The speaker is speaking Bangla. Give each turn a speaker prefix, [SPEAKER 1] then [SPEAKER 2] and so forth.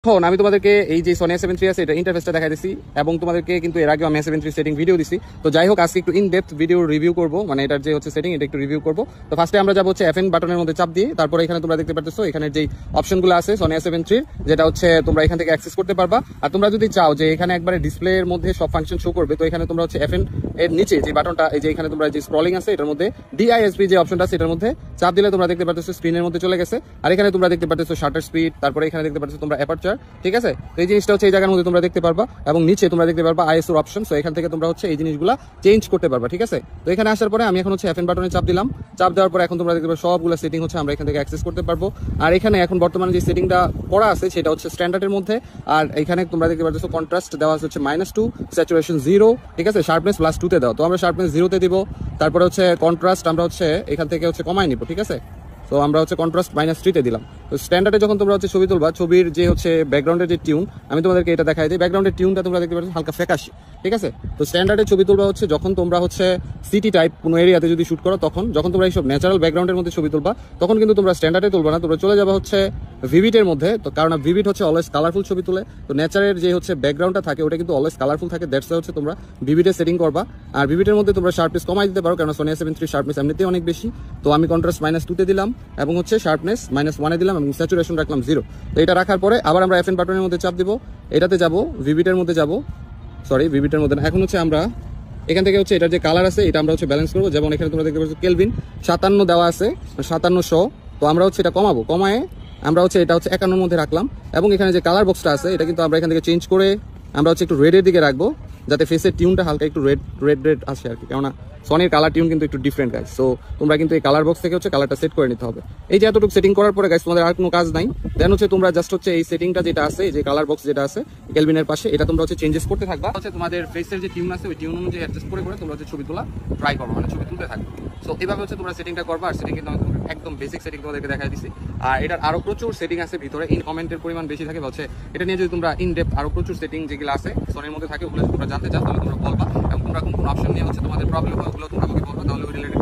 [SPEAKER 1] এখন আমি তোমাদেরকে এই যে Sony A7 III আছে এটা ইন্টারফেসটা দেখাই দিছি এবং তোমাদেরকে কিন্তু এর আগে আমি A7 III সেটিং ভিডিও দিছি। তো যাই হোক আজকে একটু ইন ডেপথ ভিডিও রিভিউ করব, মানে এটার যে হচ্ছে সেটিং এটা একটু রিভিউ করব। তো ফার্স্টে আমরা যাব হচ্ছে FN বাটনের মধ্যে চাপ দিয়ে, তারপরে এখানে তোমরা দেখতে পাচ্ছ এখানে যে অপশনগুলো আছে Sony A7 III যেটা হচ্ছে তোমরা এখান থেকে অ্যাক্সেস করতে পারবা। আর তোমরা যদি চাও যে এখানে একবারে ডিসপ্লে এর মধ্যে সব ফাংশন শো করবে, তো এখানে তোমরা হচ্ছে FN এর নিচে যে বাটনটা এই যে এখানে তোমরা যে স্ক্রলিং আছে এটার মধ্যে DISP যে অপশনটা আছে এটার মধ্যে চাপ দিলে তোমরা দেখতে পাচ্ছ স্ক্রিনের মধ্যে চলে গেছে। আর এখানে তোমরা দেখতে পাচ্ছ শাটার স্পিড, তারপরে এখানে দেখতে পাচ্ছ তোমরা অ্যাপারচার, ঠিক আছে। তো এই জিনিসটা হচ্ছে এই জায়গার মধ্যে তোমরা দেখতে পারবা এবং নিচে তোমরা দেখতে পারবা ISO অপশন। সো এখান থেকে তোমরা হচ্ছে এই জিনিসগুলো চেঞ্জ করতে পারবা, ঠিক আছে। তো এখানে আসার পরে আমি এখন হচ্ছে FN বাটনে চাপ দিলাম। চাপ দেওয়ার পরে এখন তোমরা দেখতে পারবে সবগুলো সেটিং হচ্ছে আমরা এখান থেকে অ্যাক্সেস করতে পারবো। আর এখানে এখন বর্তমানে যে সেটিংটা করা আছে সেটা হচ্ছে স্ট্যান্ডার্ডের মধ্যে। আর এখানে তোমরা দেখতে পাচ্ছ কন্ট্রাস্ট দেওয়া আছে হচ্ছে -2, স্যাচুরেশন 0, ঠিক আছে, শার্পনেস +2 তে দাও। তো আমরা শার্পনেস 0 তে দিব। তারপরে হচ্ছে কন্ট্রাস্ট আমরা হচ্ছে এখান থেকে হচ্ছে কমাই নিব, ঠিক আছে। তো আমরা হচ্ছে কন্ট্রাস্ট -3 তে দিলাম। তো স্ট্যান্ডার্ডে যখন তোমরা হচ্ছে ছবি তুলবা, ছবির যে হচ্ছে ব্যাকগ্রাউন্ডের যে টিউন, আমি তোমাদেরকে এটা দেখাই দিই। ব্যাকগ্রাউন্ডের টিউনটা তোমরা দেখতে পাচ্ছ হালকা ফ্যাকাশি, ঠিক আছে। তো স্ট্যান্ডার্ডে ছবি তুলবা হচ্ছে যখন তোমরা হচ্ছে সিটি টাইপ কোনো এরিয়াতে যদি শুট করো তখন, যখন তোমরা এইসব ন্যাচারাল ব্যাকগ্রাউন্ডের মধ্যে ছবি তুলবা তখন কিন্তু তোমরা স্ট্যান্ডার্ডে তুলবা না, তোমরা চলে যাবা হচ্ছে ভিভিটের মধ্যে। তো কারণ ভিভিট হচ্ছে অলওয়েজ কালারফুল ছবি তুলে। তো নেচারের যে হচ্ছে ব্যাকগ্রাউন্ডটা থাকে ওটা কিন্তু অলওয়েজ কালারফুল থাকে, দ্যাটস হচ্ছে তোমরা ভিভিটে সেটিং করবা। আর ভিভিটের মধ্যে তোমরা শার্পনেস কমাই দিতে পারো, কারণ Sony A7 III শার্পনেস এমনিতেই অনেক বেশি। তো আমি কন্ট্রাস্ট -2 তে দিলাম এবং হচ্ছে শার্পনেস -1 এ দিলাম এবং স্যাচুরেশন রাখলাম 0। তো এটা রাখার পরে আবার আমরা FN বাটনের মধ্যে চাপ দিব, এটাতে যাব, ভিভিটের মধ্যে যাব, সরি ভিভিটের মধ্যে না, এখন হচ্ছে আমরা এখান থেকে হচ্ছে এটার যে কালার আছে এটা আমরা হচ্ছে ব্যালেন্স করবো। যেমন এখানে তোমরা দেখতে পাচ্ছ কেলভিন 57 দেওয়া আছে, 5700। তো আমরা হচ্ছে এটা কমাবো, কমায় আমরা হচ্ছে এটা হচ্ছে 51 মধ্যে রাখলাম। এবং এখানে যে কালার বক্সটা আছে এটা কিন্তু আমরা এখান থেকে চেঞ্জ করে আমরা হচ্ছে একটু রেডের দিকে রাখবো, যাতে ফেসের টিউনটা হালকা একটু রেড আসে আর কি। কেননা সনির কালার টিউন কিন্তু একটু ডিফারেন্ট গাইস। সো তোমরা কিন্তু এই কালার বক্স থেকে হচ্ছে কালারটা সেট করে নিতে হবে। এই যে এতটুকু সেটিং করার পরে গাইস তোমাদের আর কোনো কাজ নাই। দেন হচ্ছে তোমরা জাস্ট হচ্ছে এই সেটিংটা যেটা আছে, যে কালার বক্স যেটা আছে কেলভিনের পাশে, এটা তোমরা হচ্ছে চেঞ্জেস করতে থাকবা। হচ্ছে তোমাদের ফেসের যে টিউন আছে ওই টিউন অনুযায়ী অ্যাডজাস্ট করে তোমরা হচ্ছে ছবি তোলা ট্রাই করবে, মানে ছবি তুলতে থাকবে। সো এইভাবে হচ্ছে তোমরা সেটিংটা করবা। আর সেটিং কিন্তু একদম বেসিক সেটিং তোমাদেরকে দেখাই দিছি। আর এটার আরো প্রচুর সেটিং আছে ভিতরে, ইন কমেন্টের পরিমাণ বেশি থাকে। হচ্ছে এটা নিয়ে যদি তোমরা ইন ডেপথ আরো প্রচুর সেটিং যেগুলো আছে সনির মধ্যে থাকে ওগুলো তোমরা জানতে চাও তাহলে তোমরা বলবা, এবং তোমরা কোন অপশন নিয়ে হচ্ছে তোমাদের প্রবলেম হয় ওগুলো তোমরা আমাকে বলবা, তাহলে ওই রিলেটেড